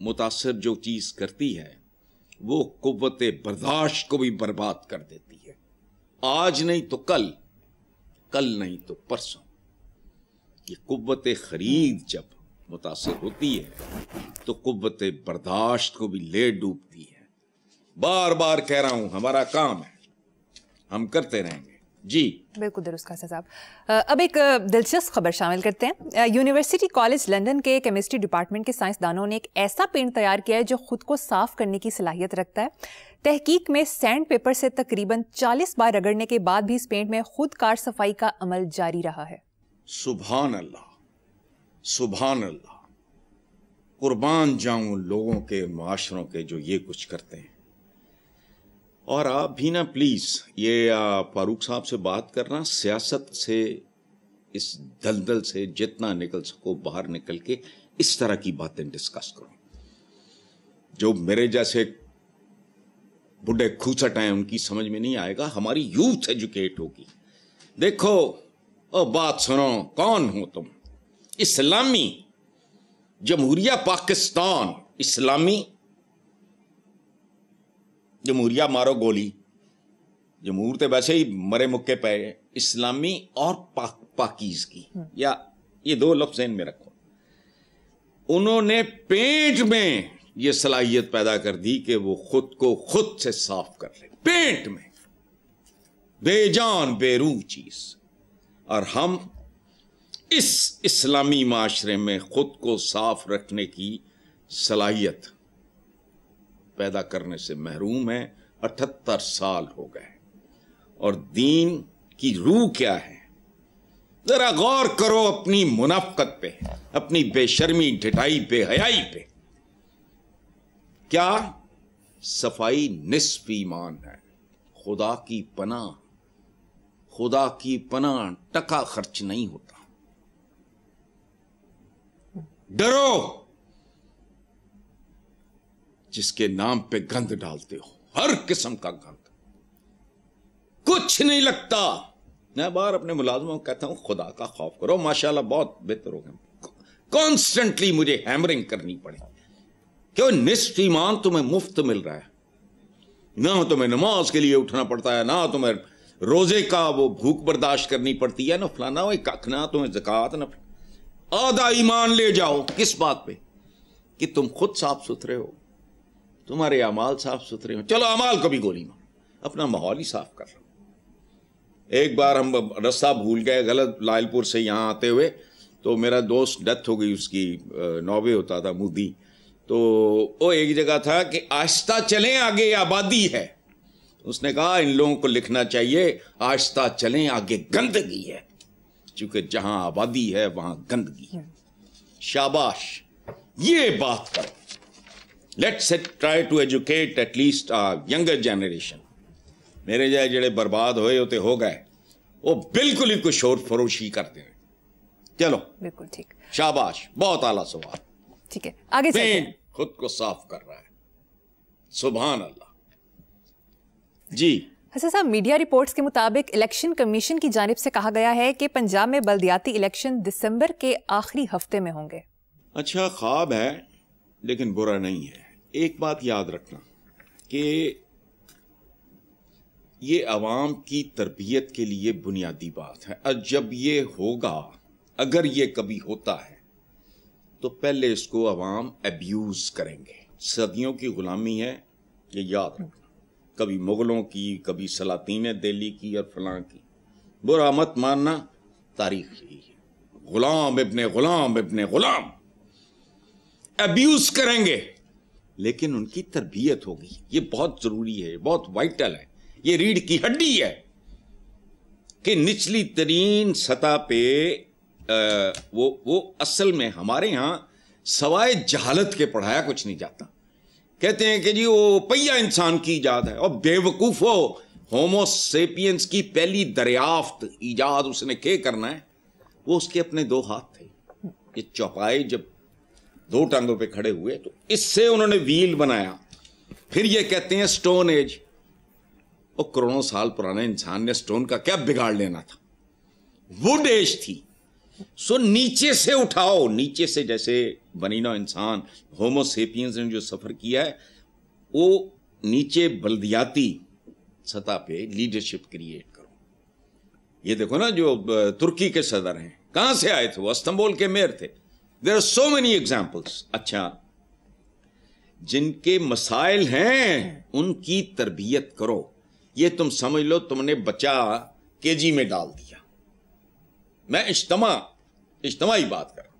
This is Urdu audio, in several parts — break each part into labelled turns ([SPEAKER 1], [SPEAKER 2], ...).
[SPEAKER 1] متاثر جو چیز کرتی ہے وہ قوت برداشت کو بھی برباد کر دیتی ہے. آج نہیں تو کل نہیں تو پرسوں. یہ قوت خرید جب متاثر ہوتی ہے تو قوت برداشت کو بھی لے ڈوبتی ہے. بار بار کہہ رہا ہوں ہمارا کام ہے, ہم کرتے رہیں گے. جی
[SPEAKER 2] بالکل درست کہا صاحب. اب ایک دلچسپ خبر شامل کرتے ہیں. یونیورسٹی کالج لندن کے کیمسٹری ڈپارٹمنٹ کے سائنسدانوں نے ایک ایسا پینٹ تیار کیا ہے جو خود کو صاف کرنے کی صلاحیت رکھتا ہے. تحقیق میں سینڈ پیپر سے تقریباً 40 بار رگڑنے کے بعد بھی اس پینٹ میں خود کار صفائی کا عمل جاری رہا ہے.
[SPEAKER 1] سبحان اللہ, سبحان اللہ. قربان جاؤں لوگوں کے, معاشروں کے جو یہ کچھ کرتے ہیں. اور آپ بھی نا پلیز یہ فاروق صاحب سے بات کرنا, سیاست سے, اس دلدل سے جتنا نکل سکو باہر نکل کے اس طرح کی باتیں ڈسکس کرو. جو میرے جیسے بڈھے کھوسٹ ہیں ان کی سمجھ میں نہیں آئے گا, ہماری یوتھ ایجوکیٹ ہوگی. دیکھو او بات سنو, کون ہو تم؟ اسلامی جمہوریہ پاکستان, اسلامی جمہوریہ مارو گولی, جمہور تو ویسے ہی مرے مکے پے, اسلامی اور پاکیزگی, یا یہ دو لفظ ذہن میں رکھو. انہوں نے پینٹ میں یہ صلاحیت پیدا کر دی کہ وہ خود کو خود سے صاف کر لے, پینٹ میں, بے جان بے روح چیز. اور ہم اس اسلامی معاشرے میں خود کو صاف رکھنے کی صلاحیت پیدا کرنے سے محروم ہیں. 78 سال ہو گئے. اور دین کی روح کیا ہے؟ ذرا غور کرو اپنی منافقت پہ, اپنی بے شرمی, ڈھٹائی, بے حیائی پہ. کیا صفائی نصف ایمان ہے. خدا کی پناہ, خدا کی پناہ ٹکا خرچ نہیں ہوتا. ڈرو جس کے نام پہ گند ڈالتے ہو, ہر قسم کا گند, کچھ نہیں لگتا. میں بار اپنے ملازموں کو کہتا ہوں خدا کا خوف کرو, ماشاءاللہ بہت بہتر ہو گئے. کانسٹنٹلی مجھے ہیمرنگ کرنی پڑے کہ نصف ایمان تمہیں مفت مل رہا ہے, نہ تمہیں نماز کے لیے اٹھنا پڑتا ہے, نہ تمہیں روزے کا وہ بھوک برداشت کرنی پڑتی ہے, نہ فلانا وہ ککھ, نہ تمہیں زکوٰۃ, نہ آدھا ایمان لے جاؤ. کس بات پہ؟ کہ تم خود صاف ستھرے ہو, تمہارے اعمال صاف ستھرے ہو. چلو اعمال کو بھی گولی مارو, اپنا ماحول ہی صاف کر لو. ایک بار ہم رستہ بھول گئے غلط, لائل پور سے یہاں آتے ہوئے, تو میرا دوست ڈیتھ ہو گئی اس کی, 9 ہوتا تھا مودی. تو وہ ایک جگہ تھا کہ آہستہ چلیں آگے آبادی ہے. اس نے کہا ان لوگوں کو لکھنا چاہیے آہستہ چلیں آگے گندگی ہے, چونکہ جہاں آبادی ہے وہاں گندگی ہے. شاباش, یہ بات کرو. Let's try to educate at least younger generation. میرے جائے جڑے برباد ہوئے ہوتے ہو گئے, وہ بالکل ہی کچھ شور فروشی کرتے ہیں. چلو
[SPEAKER 2] بالکل ٹھیک,
[SPEAKER 1] شاباش, بہت اعلیٰ سوال.
[SPEAKER 2] ٹھیک ہے, آگے
[SPEAKER 1] پینٹ خود کو صاف کر رہا ہے, سبحان اللہ. جی
[SPEAKER 2] حسن صاحب, میڈیا رپورٹس کے مطابق الیکشن کمیشن کی جانب سے کہا گیا ہے کہ پنجاب میں بلدیاتی الیکشن دسمبر کے آخری ہفتے میں ہوں گے.
[SPEAKER 1] اچھا خواب ہے لیکن برا نہیں ہے. ایک بات یاد رکھنا کہ یہ عوام کی تربیت کے لیے بنیادی بات ہے. اور جب یہ ہوگا, اگر یہ کبھی ہوتا ہے, تو پہلے اس کو عوام ایبیوز کریں گے. صدیوں کی غلامی ہے, یہ یاد رکھنا. کبھی مغلوں کی, کبھی سلاطین دہلی کی اور فلاں کی. برا مت ماننا, تاریخ یہی ہے. غلام ابن غلام ابن غلام ایبیوز کریں گے, لیکن ان کی تربیت ہوگی. یہ بہت ضروری ہے, بہت وائٹل ہے. یہ ریڑھ کی ہڈی ہے کہ نچلی ترین سطح پہ وہ اصل میں ہمارے ہاں سوائے جہالت کے پڑھایا کچھ نہیں جاتا. کہتے ہیں کہ جی وہ پہیا انسان کی ایجاد ہے, اور بے وقوف ہو, ہومو سیپینس کی پہلی دریافت ایجاد اس نے کیا کرنا ہے, وہ اس کے اپنے 2 ہاتھ تھے. یہ چوپائے جب 2 ٹانگوں پہ کھڑے ہوئے تو اس سے انہوں نے ویل بنایا. پھر یہ کہتے ہیں سٹون ایج. اور کروڑوں سال پرانے انسان نے سٹون کا کیا بگاڑ لینا تھا؟ ووڈ ایج تھی. سو نیچے سے اٹھاؤ, نیچے سے, جیسے بنی نوع انسان ہومو سیپینز نے جو سفر کیا ہے, وہ نیچے بلدیاتی سطح پہ لیڈرشپ کریٹ کرو. یہ دیکھو نا جو ترکی کے صدر ہیں, کہاں سے آئے تھے وہ؟ استنبول کے میئر تھے. There are so many examples. اچھا, جن کے مسائل ہیں ان کی تربیت کرو. یہ تم سمجھ لو تم نے بچہ KG میں ڈال دیا. میں اجتماعی بات کر رہا ہوں.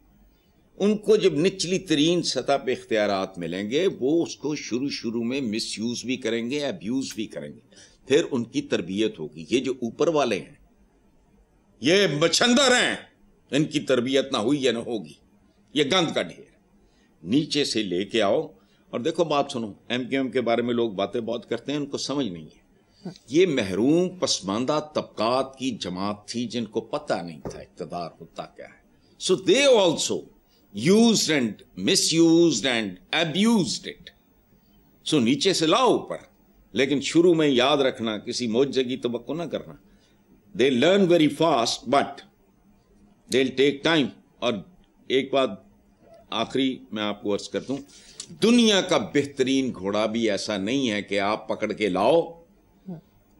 [SPEAKER 1] ان کو جب نچلی ترین سطح پہ اختیارات ملیں گے, وہ اس کو شروع میں مس یوز بھی کریں گے, ابیوز بھی کریں گے. پھر ان کی تربیت ہوگی. یہ جو اوپر والے ہیں یہ بچھندر ہیں, ان کی تربیت نہ ہوئی یا نہ ہوگی, یہ گند کا ڈھیر. نیچے سے لے کے آؤ. اور دیکھو بات سنو, MQM کے بارے میں لوگ باتیں بہت کرتے ہیں, ان کو سمجھ نہیں ہے. یہ محروم پسماندہ طبقات کی جماعت تھی جن کو پتہ نہیں تھا اقتدار ہوتا کیا ہے. So they also used and misused and abused it. So نیچے سے لاؤ اوپر, لیکن شروع میں یاد رکھنا کسی معجزے کی توقع نہ کرنا. they learn very fast but they'll take time. اور ایک بات آخری میں آپ کو عرض کر دوں, دنیا کا بہترین گھوڑا بھی ایسا نہیں ہے کہ آپ پکڑ کے لاؤ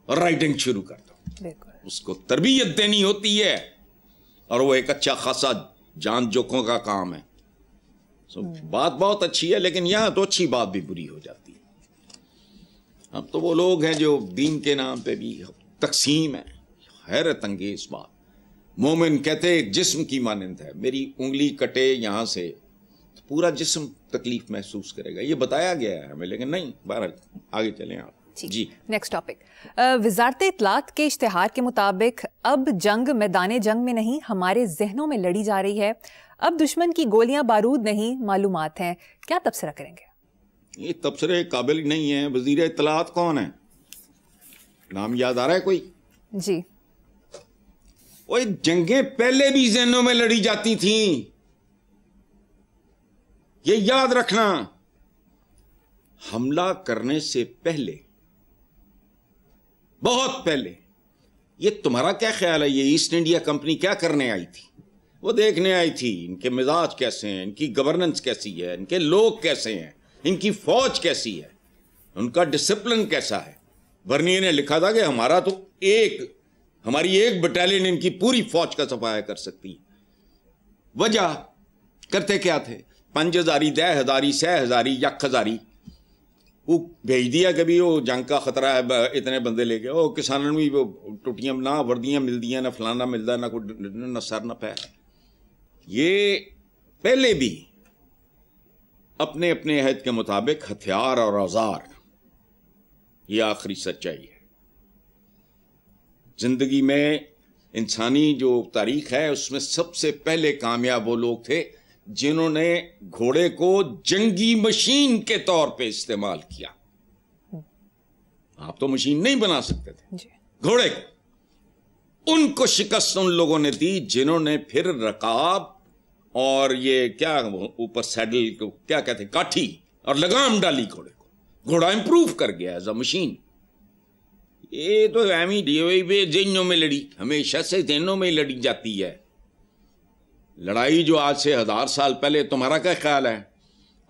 [SPEAKER 1] اور رائڈنگ شروع کر دو. اس کو تربیت دینی ہوتی ہے, اور وہ ایک اچھا خاصا جان جوکوں کا کام ہے. بات بہت اچھی ہے, لیکن یہاں تو اچھی بات بھی بری ہو جاتی ہے. اب تو وہ لوگ ہیں جو دین کے نام پہ بھی تقسیم ہے. حیرت انگیز بات. مومن کہتے ایک جسم کی مانند ہے, میری انگلی کٹے یہاں سے تو پورا جسم تکلیف محسوس کرے گا. یہ بتایا گیا ہے ہمیں, لیکن نہیں. بہرحال آگے چلیں آپ.
[SPEAKER 2] جی نیکسٹ ٹاپک. وزارت اطلاعات کے اشتہار کے مطابق اب جنگ میدان جنگ میں نہیں, ہمارے ذہنوں میں لڑی جا رہی ہے. اب دشمن کی گولیاں بارود نہیں, معلومات ہیں. کیا تبصرہ کریں گے؟
[SPEAKER 1] یہ تبصرے قابل ہی نہیں ہے. وزیر اطلاعات کون ہے؟ نام یاد آ رہا ہے کوئی؟
[SPEAKER 2] جی,
[SPEAKER 1] وہ جنگیں پہلے بھی ذہنوں میں لڑی جاتی تھیں, یہ یاد رکھنا. حملہ کرنے سے پہلے, بہت پہلے, یہ تمہارا کیا خیال ہے یہ ایسٹ انڈیا کمپنی کیا کرنے آئی تھی؟ وہ دیکھنے آئی تھی ان کے مزاج کیسے ہیں, ان کی گورننس کیسی ہے, ان کے لوگ کیسے ہیں, ان کی فوج کیسی ہے, ان کا ڈسپلن کیسا ہے. برنیے نے لکھا تھا کہ ہماری ایک بٹالین ان کی پوری فوج کا صفایا کر سکتی ہے. وجہ کرتے کیا تھے؟ 5000 10,000 6,000 1,000 وہ بھیج دیا. کبھی وہ جنگ کا خطرہ ہے, اتنے بندے لے کے, وہ کسانوں بھی وہ ٹوٹیاں نہ وردیاں ملدیاں, نہ فلانا ملتا, نہ کوئی نہ سر نہ پیر. یہ پہلے بھی اپنے اپنے عہد کے مطابق ہتھیار اور اوزار, یہ آخری سچائی ہے. زندگی میں انسانی جو تاریخ ہے اس میں سب سے پہلے کامیاب وہ لوگ تھے جنہوں نے گھوڑے کو جنگی مشین کے طور پہ استعمال کیا. آپ تو مشین نہیں بنا سکتے تھے گھوڑے کو. ان کو شکست ان لوگوں نے دی جنہوں نے پھر رکاب اور یہ کیا اوپر سیڈل کو کیا کہتے ہیں, کاٹھی اور لگام ڈالی گھوڑے کو. گھوڑا امپروو کر گیا ایز اے مشین. یہ تو ذہنوں میں لڑی, ہمیشہ سے ذہنوں میں لڑی جاتی ہے. لڑائی جو آج سے 1000 سال پہلے, تمہارا کیا خیال ہے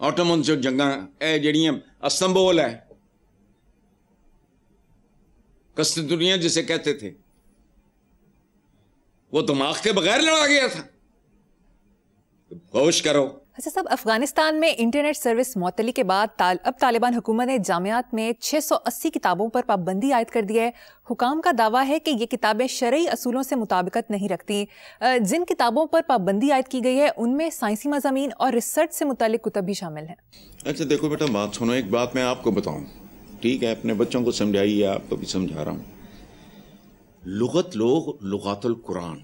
[SPEAKER 1] آٹومن جو جنگاں جڑیاں استنبول ہے, قسطنطنیہ جسے کہتے تھے, وہ دماغ کے بغیر لڑا گیا تھا. ہوش کرو.
[SPEAKER 2] اچھا صاحب, افغانستان میں انٹرنیٹ سروس معطلی کے بعد اب طالبان حکومت نے جامعات میں 680 کتابوں پر پابندی عائد کر دی ہے. حکام کا دعویٰ ہے کہ یہ کتابیں شرعی اصولوں سے مطابقت نہیں رکھتی. جن کتابوں پر پابندی عائد کی گئی ہے ان میں سائنسی مضامین اور ریسرچ سے متعلق کتب بھی شامل ہیں.
[SPEAKER 1] اچھا دیکھو بیٹا, بات سنو, ایک بات میں آپ کو بتاؤں, ٹھیک ہے, اپنے بچوں کو سمجھائیے, آپ کو بھی سمجھا رہا ہوں. لغات القرآن,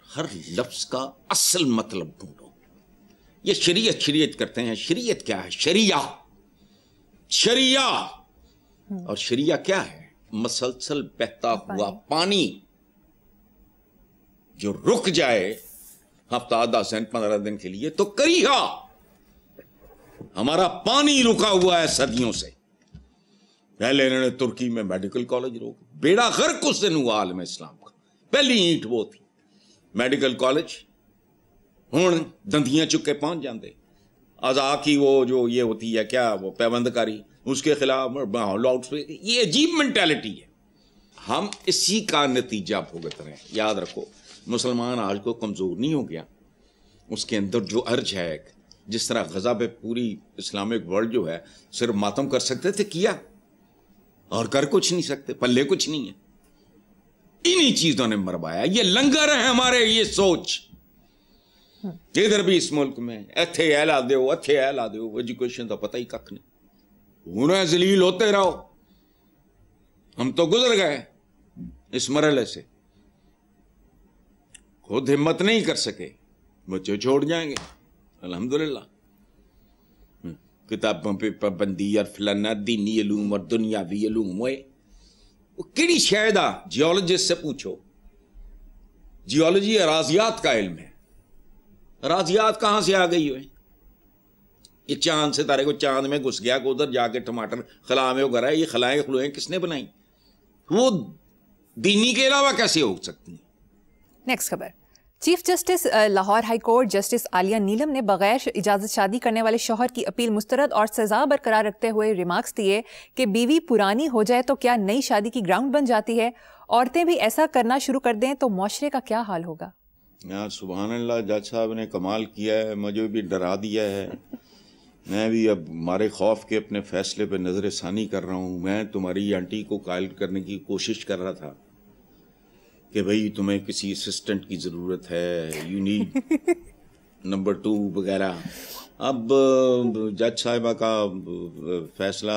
[SPEAKER 1] ہر لفظ کا اصل مطلب ڈھونڈو. یہ شریعت کرتے ہیں. شریعت کیا ہے؟ شریعہ اور شریعہ کیا ہے؟ مسلسل بہتا ہوا پانی جو رک جائے ہفتہ 10 دن 15 دن کے لیے تو کریہا. ہمارا پانی رکا ہوا ہے صدیوں سے. پہلے انہوں نے ترکی میں میڈیکل کالج روک, بیڑا غرق اس دن ہوا عالم اسلام کا. پہلی اینٹ وہ تھی میڈیکل کالج ہوں دندیاں چک کے پہنچ جاندے. اعضاء کی وہ جو یہ ہوتی ہے کیا وہ پیوند کاری, اس کے خلاف لاؤڈ اسپیکر. یہ عجیب مینٹالٹی ہے. ہم اسی کا نتیجہ بھگت رہے ہیں. یاد رکھو مسلمان آج کو کمزور نہیں ہو گیا, اس کے اندر جو ارج ہے, جس طرح غزہ پہ پوری اسلامک ورلڈ جو ہے صرف ماتم کر سکتے تھے کیا, اور کر کچھ نہیں سکتے, پلے کچھ نہیں ہے. انہی چیزوں نے مروایا. یہ لنگر ہے ہمارے, یہ سوچ. ادھر بھی اس ملک میں اتھے اہلا دیو اتھے اہلا دیو, ایجوکیشن تو پتہ ہی کک نہیں. انہیں ذلیل ہوتے رہو. ہم تو گزر گئے اس مرحلے سے, خود ہمت نہیں کر سکے, بچے چھوڑ جائیں گے الحمدللہ. کتابوں پہ پابندی اور فلانا دینی علوم اور دنیاوی علوم ہوئے. وہ کیڑی شاید جیولوجسٹ سے پوچھو. جیولوجی ریاضیات کا علم ہے. ریاضیات کہاں سے آ گئی ہوئے؟ یہ چاند ستارے کو چاند میں گھس گیا, کو ادھر جا کے ٹماٹر خلا میں اگا رہا ہے. یہ خلائیں خلوئیں کس نے بنائی؟ وہ دینی کے علاوہ کیسے ہو سکتی ہیں؟
[SPEAKER 2] نیکسٹ خبر. Chief justice Lahore high court justice Aliya Neelum نے بغیر اجازت شادی کرنے والے شوہر کی اپیل مسترد اور سزا برقرار رکھتے ہوئے ریمارکس دیے کہ بیوی پرانی ہو جائے تو کیا نئی شادی کی گراؤنڈ بن جاتی ہے؟ عورتیں بھی ایسا کرنا شروع کر دیں تو معاشرے کا کیا حال ہوگا؟
[SPEAKER 1] یار سبحان اللہ, جج صاحب نے کمال کیا ہے. مجھے بھی ڈرا دیا ہے. میں بھی اب مارے خوف کے اپنے فیصلے پہ نظر ثانی کر رہا ہوں. میں تمہاری آنٹی کو قائل کرنے کی کوشش کر رہا تھا کہ بھئی تمہیں کسی اسسٹنٹ کی ضرورت ہے, یو نیڈ نمبر 2 وغیرہ. اب جج صاحبہ کا فیصلہ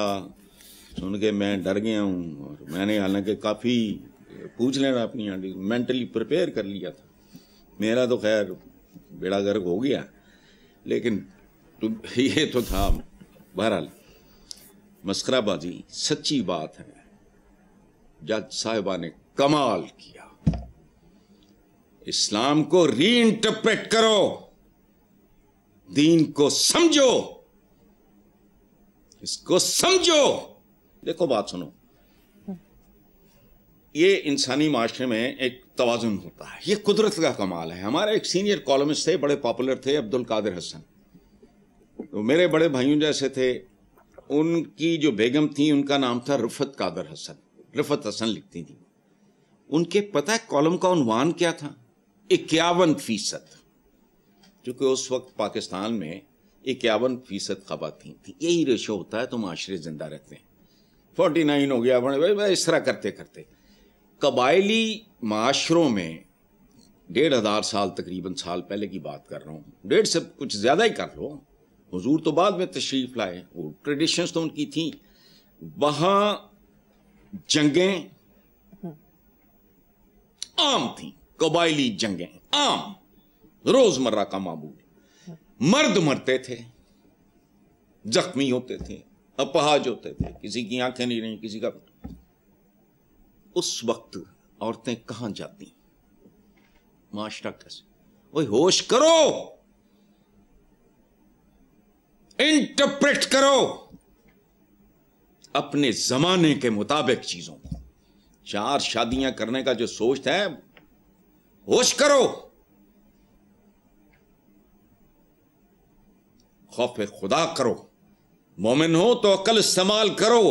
[SPEAKER 1] سن کے میں ڈر گیا ہوں, اور میں نے حالانکہ کافی پوچھ لینا اپنی آنٹی کو, مینٹلی پریپیئر کر لیا تھا. میرا تو خیر بیڑا گرک ہو گیا, لیکن یہ تو تھا. بہرحال مسخرہ بازی سچی بات ہے. جج صاحبہ نے کمال کیا. اسلام کو ری انٹرپریٹ کرو, دین کو سمجھو, اس کو سمجھو. دیکھو بات سنو, یہ انسانی معاشرے میں ایک توازن ہوتا ہے. یہ قدرت کا کمال ہے. ہمارے ایک سینئر کالمسٹ تھے, بڑے پاپولر تھے, عبد القادر حسن. تو میرے بڑے بھائیوں جیسے تھے. ان کی جو بیگم تھی ان کا نام تھا رفت قادر حسن. رفت حسن لکھتی تھی. ان کے پتہ ہے کالم کا عنوان کیا تھا؟ 51%. کیونکہ اس وقت پاکستان میں 51% خواتین تھی. یہی ریشو ہوتا ہے تو معاشرے زندہ رہتے ہیں. 49 ہو گیا, بڑے اس طرح کرتے کرتے قبائلی معاشروں میں 1500 سال تقریباً سال پہلے کی بات کر رہا ہوں, 1.5 سے کچھ زیادہ ہی کر لو. حضور تو بعد میں تشریف لائے, وہ ٹریڈیشنز تو ان کی تھیں. وہاں جنگیں عام تھیں, قبائلی جنگیں عام, روزمرہ کا معمول. مرد مرتے تھے, زخمی ہوتے تھے, اپہاج ہوتے تھے, کسی کی آنکھیں نہیں رہیں, کسی کا. اس وقت عورتیں کہاں جاتی؟ معاشرہ کیسے؟ وہی ہوش کرو, انٹرپریٹ کرو اپنے زمانے کے مطابق چیزوں کو. 4 شادیاں کرنے کا جو سوچتا ہے, ہوش کرو, خوف خدا کرو. مومن ہو تو عقل استعمال کرو.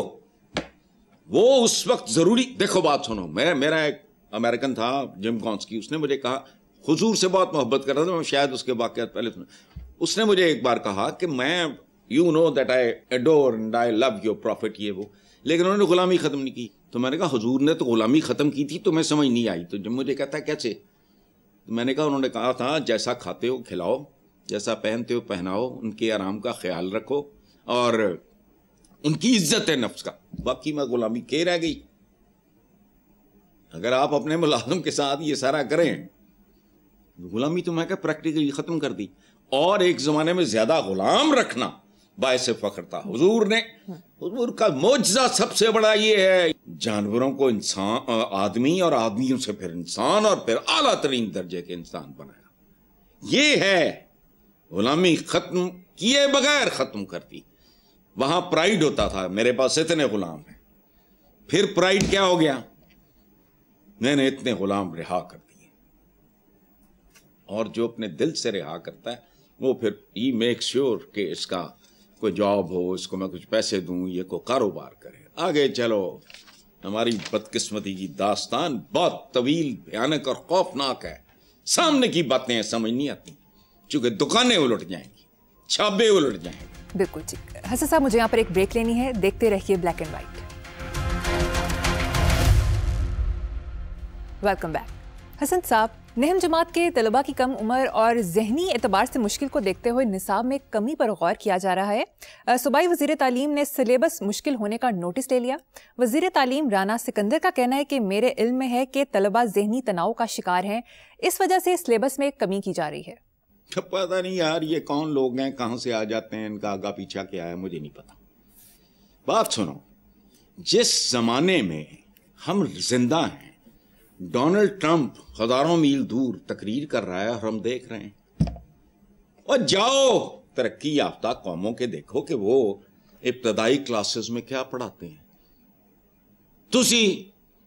[SPEAKER 1] وہ اس وقت ضروری. دیکھو بات سنو, میرا ایک امریکن تھا جم کانسکی, اس نے مجھے کہا, حضور سے بہت محبت کر رہا تھا, میں شاید اس کے واقعات پہلے سنا. اس نے مجھے ایک بار کہا کہ میں you know that I adore and I love your prophet, یہ وہ, لیکن انہوں نے غلامی ختم نہیں کی. تو میں نے کہا حضور نے تو غلامی ختم کی تھی, تو میں سمجھ نہیں آئی. تو جب مجھے کہتا ہے کیسے, تو میں نے کہا انہوں نے کہا تھا جیسا کھاتے ہو کھلاؤ, جیسا پہنتے ہو پہناؤ, ان کے آرام کا خیال رکھو, اور ان کی عزت ہے نفس کا. باقی میں غلامی کے رہ گئی. اگر آپ اپنے ملازم کے ساتھ یہ سارا کریں, غلامی تو میں کہ پریکٹیکلی ختم کر دی. اور ایک زمانے میں زیادہ غلام رکھنا باعث فخر تھا. حضور کا معجزہ سب سے بڑا یہ ہے, جانوروں کو انسان, آدمی, اور آدمیوں سے پھر انسان, اور پھر اعلیٰ ترین درجے کے انسان بنایا. یہ ہے غلامی ختم کیے بغیر ختم کرتی. وہاں پرائیڈ ہوتا تھا, میرے پاس اتنے غلام ہیں. پھر پرائیڈ کیا ہو گیا, میں نے اتنے غلام رہا کر دیے. اور جو اپنے دل سے رہا کرتا ہے وہ پھر ہی میک شیور کہ اس کا کوئی جاب ہو, اس کو میں کچھ پیسے دوں, یہ کوئی کاروبار کرے. آگے چلو, ہماری بدقسمتی کی داستان بہت طویل, بھیانک اور خوفناک ہے. سامنے کی باتیں سمجھ نہیں آتی چونکہ دکانیں الٹ جائیں گی, چھابے الٹ جائیں گے.
[SPEAKER 2] بالکل ٹھیک. حسن صاحب مجھے یہاں پر ایک بریک لینی ہے, دیکھتے رہیے black and white. Welcome back. Hassan صاحب, نہم جماعت کے طلباء کی کم عمر اور ذہنی اعتبار سے مشکل کو دیکھتے ہوئے نصاب میں کمی پر غور کیا جا رہا ہے. صوبائی وزیر تعلیم نے سلیبس مشکل ہونے کا نوٹس لے لیا. وزیر تعلیم رانا سکندر کا کہنا ہے کہ میرے علم میں ہے کہ طلباء ذہنی تناؤ کا شکار ہیں, اس وجہ سے سلیبس میں کمی کی جا رہی ہے.
[SPEAKER 1] پتہ نہیں یار یہ کون لوگ ہیں, کہاں سے آ جاتے ہیں, ان کا آگا پیچھا کیا ہے مجھے نہیں پتا. بات سنو, جس زمانے میں ہم زندہ ہیں ڈونلڈ ٹرمپ ہزاروں میل دور تقریر کر رہا ہے اور ہم دیکھ رہے ہیں. اور جاؤ ترقی یافتہ قوموں کے دیکھو کہ وہ ابتدائی کلاسز میں کیا پڑھاتے ہیں. تسی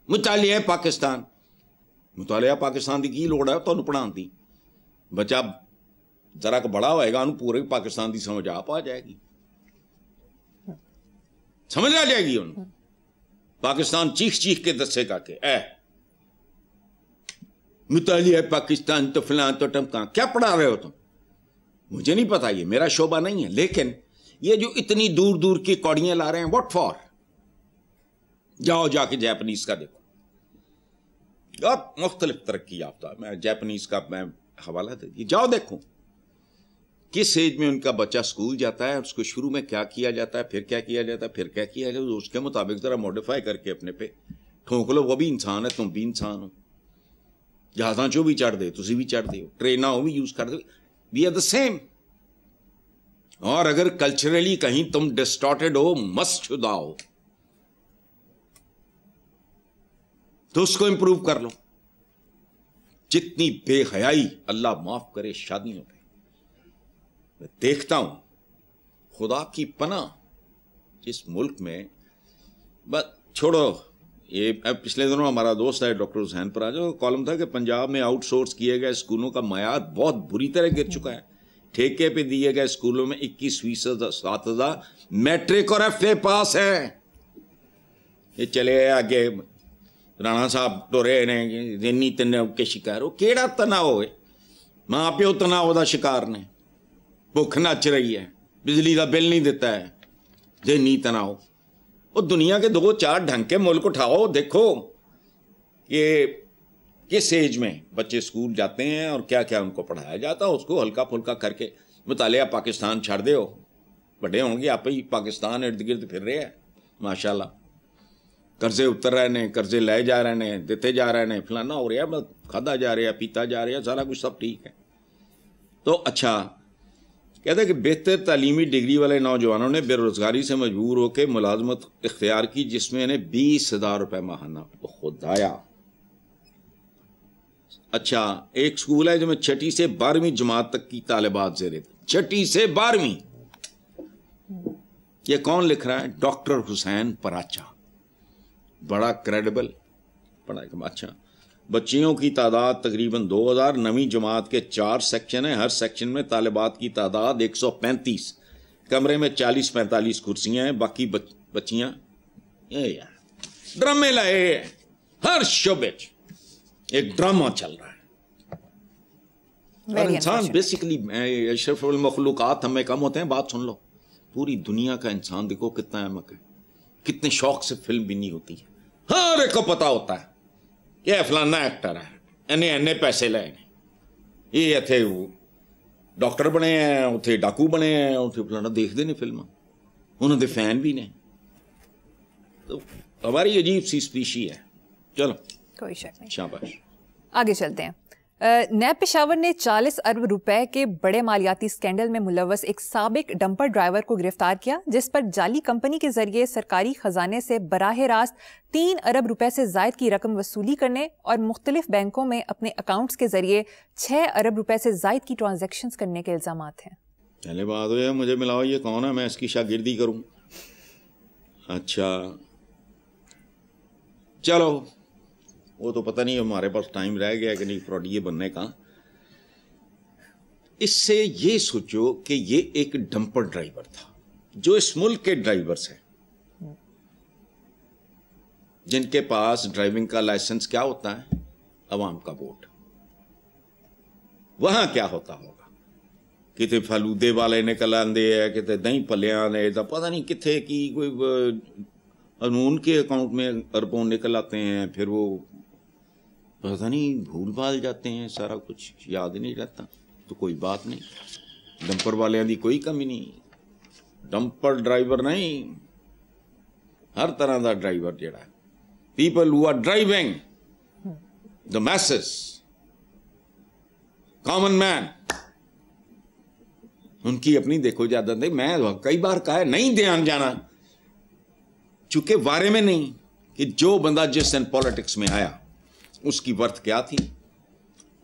[SPEAKER 1] مطالعہ پاکستان دی کی لوڑ ہے تو پڑھان دی. بچہ ذرا کہ بڑا ہوئے گا انہوں پورے پاکستان دی سمجھ آپ آ جائے گی, سمجھ آ جائے گی انہوں. پاکستان چیخ کے دسے گا کہ اے مطالعہ پاکستان تو فلاں تو ٹمکاں, کیا پڑھا رہے ہو تم؟ مجھے نہیں پتا, یہ میرا شعبہ نہیں ہے. لیکن یہ جو اتنی دور دور کی کوڑیاں لا رہے ہیں, واٹ فار؟ جاؤ جا کے جیپنیز کا دیکھو, اور مختلف ترقی یافتہ, میں جیپنیز کا میں حوالہ دے دی, جاؤ دیکھو کس ایج میں ان کا بچہ اسکول جاتا ہے, اس کو شروع میں کیا کیا جاتا ہے, پھر کیا کیا جاتا ہے, پھر کیا کیا جاتا ہے, اس کے مطابق ذرا موڈیفائی کر کے اپنے پہ ٹھونک لو. وہ بھی انسان ہے, تم بھی انسان ہو. جہازاں چو بھی چڑھ دے, تسی بھی چڑھ دے, ٹریناں وہ بھی یوز کر دے, وی آر دا سیم. اور اگر کلچرلی کہیں تم ڈسٹارٹیڈ ہو, مست شدہ ہو, تو اس کو امپروو کر لو. جتنی بے حیائی, اللہ معاف کرے, شادیوں پہ میں دیکھتا ہوں, خدا کی پناہ جس ملک میں, بس چھوڑو یہ. پچھلے دنوں ہمارا دوست ہے ڈاکٹر حسین پراج, جو کالم تھا کہ پنجاب میں آؤٹ سورس کیے گئے اسکولوں کا معیار بہت بری طرح گر چکا ہے. ٹھیکے پہ دیے گئے اسکولوں میں 21% اساتذہ میٹرک اور ایف اے پاس ہیں. یہ چلے آگے رانا صاحب ٹورے نے ذہنی تناؤ کے شکار ہو. کیڑا تناؤ ہے؟ ماں پیو تناؤ دا شکار نے, بھوک نچ رہی ہے, بجلی کا بل نہیں دیتا ہے, ذہنی تناؤ. اور دنیا کے 2-4 ڈھنگ کے ملک اٹھاؤ, دیکھو کہ کس ایج میں بچے اسکول جاتے ہیں اور کیا کیا ان کو پڑھایا جاتا ہے. اس کو ہلکا پھلکا کر کے مطالعہ پاکستان چھڑ دے ہو, بڑے ہوں گے آپ ہی پاکستان ارد گرد پھر رہے ہیں ماشاء اللہ. قرضے اتر رہے ہیں, قرضے لائے جا رہے ہیں, دیتے جا رہے ہیں, فلانا ہو رہا ہے, کھادا جا رہا ہے, پیتا جا رہا ہے, سارا کچھ سب ٹھیک ہے. تو اچھا کہتے ہیں کہ بہتر تعلیمی ڈگری والے نوجوانوں نے بے روزگاری سے مجبور ہو کے ملازمت اختیار کی, جس میں انہیں 20,000 روپے ماہانہ. خدایا. اچھا ایک اسکول ہے جو میں 6 سے 12ویں جماعت تک کی طالبات زیر, 6 سے 12ویں. یہ کون لکھ رہا ہے؟ ڈاکٹر حسین پراچا, بڑا کریڈیبل پڑھا. اچھا بچیوں کی تعداد تقریباً 2,000. 9ویں جماعت کے 4 سیکشن ہیں, ہر سیکشن میں طالبات کی تعداد 135. کمرے میں 40-45 کرسیاں ہیں, باقی بچیاں. ڈرامے لائے ہیں, ہر شعبے ایک ڈرامہ چل رہا ہے. اور انسان بیسیکلی اشرف المخلوقات ہمیں کم ہوتے ہیں. بات سن لو, پوری دنیا کا انسان دیکھو کتنا احمق ہے, کتنے شوق سے فلم بھی نہیں ہوتی ہے. ہر ایک کو پتا ہوتا ہے کہ فلانا ایکٹر ہے, انہیں پیسے لے, یہ اتنے ڈاکٹر بنے ہیں, اتنے ڈاکو بنے ہیں, اتنے فلانا دیکھتے نہیں فلم, انہوں نے فین بھی نہیں. تو ہماری عجیب سی اسپیشی ہے. چلو
[SPEAKER 2] کوئی شک نہیں,
[SPEAKER 1] شاباش.
[SPEAKER 2] آگے چلتے ہیں. نیب پشاور نے 40 ارب روپے کے بڑے مالیاتی اسکینڈل میں ملوث ایک سابق ڈمپر ڈرائیور کو گرفتار کیا, جس پر جعلی کمپنی کے ذریعے سرکاری خزانے سے براہ راست 3 ارب روپے سے زائد کی رقم وصولی کرنے اور مختلف بینکوں میں اپنے اکاؤنٹس کے ذریعے 6 ارب روپے سے زائد کی ٹرانزیکشنز کرنے کے الزامات ہیں.
[SPEAKER 1] پہلے بات ہوئی مجھے ملاؤ یہ کون ہے, میں اس کی شاگردی کروں. اچھا چلو وہ تو پتہ نہیں ہمارے پاس ٹائم رہ گیا کہ نہیں فراڈیے بننے کا. اس سے یہ سوچو کہ یہ ایک ڈمپر ڈرائیور تھا. جو اس ملک کے ڈرائیورز ہیں جن کے پاس ڈرائیونگ کا لائسنس کیا ہوتا ہے؟ عوام کا ووٹ. وہاں کیا ہوتا ہوگا؟ کتے فلودے والے نکل آندے ہیں, کتے دہی پلیاں نے, پتہ نہیں کتنے کی کوئی ان کے اکاؤنٹ میں اربوں نکل آتے ہیں, پھر وہ پتہ نہیں بھول بھال جاتے ہیں, سارا کچھ یاد نہیں رہتا. تو کوئی بات نہیں, ڈمپر والوں کی کوئی کمی نہیں. ڈمپر ڈرائیور نہیں, ہر طرح دا ڈرائیور جڑا ہے, people who are driving the masses, common man, ان کی اپنی دیکھو اجازت ہے. میں کئی بار کہا ہے نہیں دھیان جانا, چونکہ وارے میں نہیں کہ جو بندہ جس دن پالیٹکس میں آیا اس کی ورتھ کیا تھی,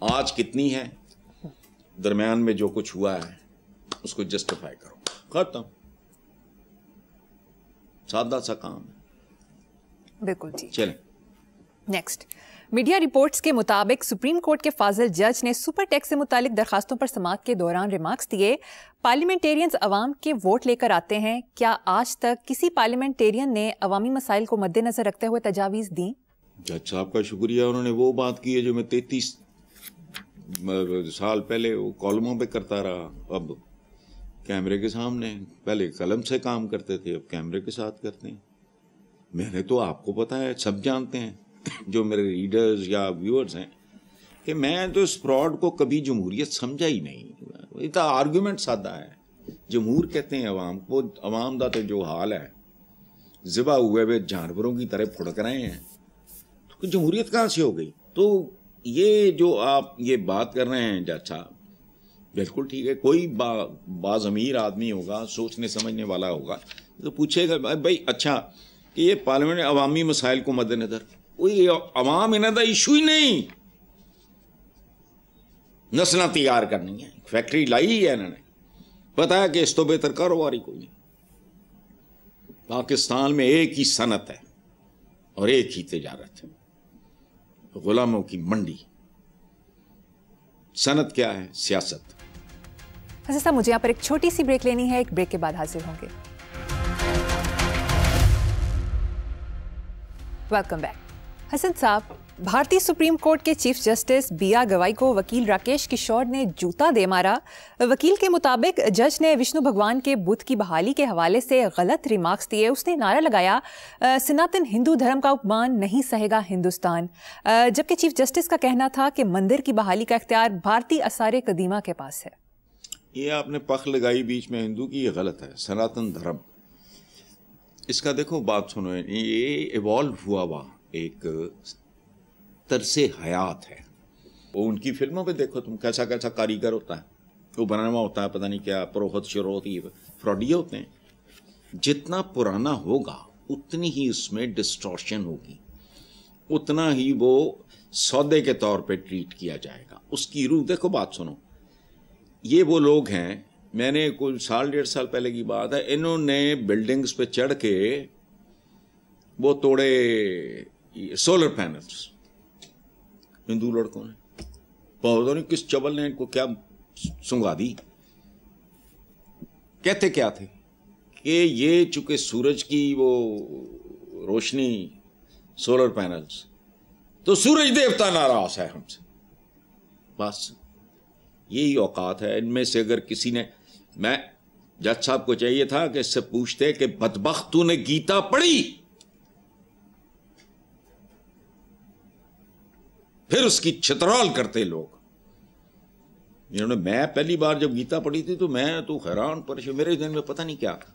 [SPEAKER 1] آج کتنی ہے, درمیان میں جو کچھ ہوا ہے اس کو جسٹیفائی کرو, ختم. سادہ سا کام ہے.
[SPEAKER 2] بالکل ٹھیک.
[SPEAKER 1] چلیں
[SPEAKER 2] نیکسٹ. میڈیا رپورٹس کے مطابق سپریم کورٹ کے فاضل جج نے سپر ٹیکس سے متعلق درخواستوں پر سماعت کے دوران ریمارکس دیے. پارلیمنٹیرینز عوام کے ووٹ لے کر آتے ہیں, کیا آج تک کسی پارلیمنٹیرین نے عوامی مسائل کو مد نظر رکھتے ہوئے تجاویز دیں؟
[SPEAKER 1] جج صاحب کا شکریہ, انہوں نے وہ بات کی ہے جو میں 33 سال پہلے وہ کالموں پہ کرتا رہا. اب کیمرے کے سامنے, پہلے قلم سے کام کرتے تھے, اب کیمرے کے ساتھ کرتے ہیں. میں نے تو آپ کو پتا ہے, سب جانتے ہیں جو میرے ریڈرز یا ویورز ہیں, کہ میں تو اس فراڈ کو کبھی جمہوریت سمجھا ہی نہیں. اتنا آرگیومنٹ سادہ ہے. جمہور کہتے ہیں عوام کو, عوام دا تو جو حال ہے ذبح ہوئے ہوئے جانوروں کی طرح پھڑک رہے ہیں, تو جمہوریت کہاں سے ہو گئی؟ تو یہ جو آپ یہ بات کر رہے ہیں جج صاحب, بالکل ٹھیک ہے. کوئی باضمیر آدمی ہوگا, سوچنے سمجھنے والا ہوگا, تو پوچھے گا بھائی اچھا کہ یہ پارلیمنٹ عوامی مسائل کو مد نظر, کوئی عوام انہوں کا ایشو ہی نہیں, نسلیں تیار کرنی ہے, فیکٹری لائی ہے انہوں نے, پتا ہے کہ اس تو بہتر کاروباری کوئی نہیں. پاکستان میں ایک ہی صنعت ہے اور ایک ہی تجارت ہے, غلاموں کی منڈی. صنعت کیا ہے؟ سیاست.
[SPEAKER 2] حسن صاحب مجھے یہاں پر ایک چھوٹی سی بریک لینی ہے, ایک بریک کے بعد حاضر ہوں گے. Welcome back. حسن صاحب, بھارتی سپریم کورٹ کے چیف جسٹس بی آر گوائی کو وکیل راکیش کشور نے جوتا دے مارا. وکیل کے مطابق جج نے وشنو بھگوان کے بت کی بحالی کے حوالے سے غلط ریمارکس دیے. اس نے نعرہ لگایا سناتن ہندو دھرم کا اپمان نہیں سہے گا ہندوستان, جبکہ چیف جسٹس کا کہنا تھا کہ مندر کی بحالی کا اختیار بھارتی آثار قدیمہ کے پاس ہے.
[SPEAKER 1] یہ آپ نے پخ لگائی بیچ میں ہندو کی, یہ غلط ہے. سناتن دھرم اس کا دیکھو بات سنو, یہ ایوالو ہوا ایک طرز حیات ہے. وہ ان کی فلموں پہ دیکھو تم, کیسا کیسا کاریگر ہوتا ہے, وہ بنا ہوا ہوتا ہے, پتہ نہیں کیا پروہت شروہت, یہ فراڈیے ہوتے ہیں. جتنا پرانا ہوگا اتنی ہی اس میں ڈسٹورشن ہوگی, اتنا ہی وہ سودے کے طور پہ ٹریٹ کیا جائے گا. اس کی روح دیکھو. بات سنو, یہ وہ لوگ ہیں, میں نے کوئی 1.5 سال پہلے کی بات ہے, انہوں نے بلڈنگز پہ چڑھ کے وہ توڑے سولر پینلز, ہندو لڑکوں نے, پتا نہیں کس چبل نے ان کو کیا سنگا دی. کہتے کیا تھے کہ یہ چونکہ سورج کی وہ روشنی, سولر پینلز, تو سورج دیوتا ناراض ہے ہم سے. بس یہی اوقات ہے. ان میں سے اگر کسی نے, میں جج صاحب کو چاہیے تھا کہ اس سے پوچھتے کہ بدبخت تو نے گیتا پڑھی, پھر اس کی چھترال کرتے لوگ. انہوں نے, میں پہلی بار جب گیتا پڑھی تھی تو میں تو حیران پریشان, میرے ذہن میں پتہ نہیں کیا تھا.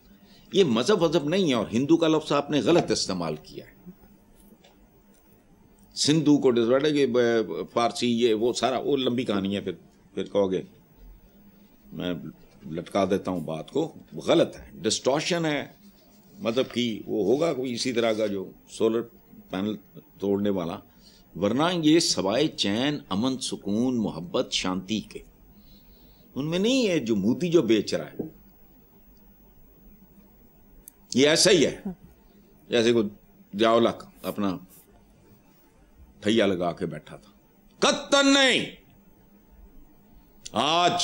[SPEAKER 1] یہ مذہب وذہب نہیں ہے, اور ہندو کا لفظ آپ نے غلط استعمال کیا ہے. سندھو کو فارسی, یہ وہ سارا وہ لمبی کہانی ہے. پھر کہو گے میں لٹکا دیتا ہوں بات کو, غلط ہے, ڈسٹورشن ہے مذہب کی. وہ ہوگا کوئی اسی طرح کا جو سولر پینل توڑنے والا, ورنہ یہ سوائے چین, امن, سکون, محبت, شانتی کے ان میں نہیں ہے. جو مودی جو بیچ رہا ہے یہ ایسا ہی ہے جیسے کوئی دیاولک اپنا ٹھیا لگا کے بیٹھا تھا. قطعاً نہیں. آج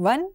[SPEAKER 2] 1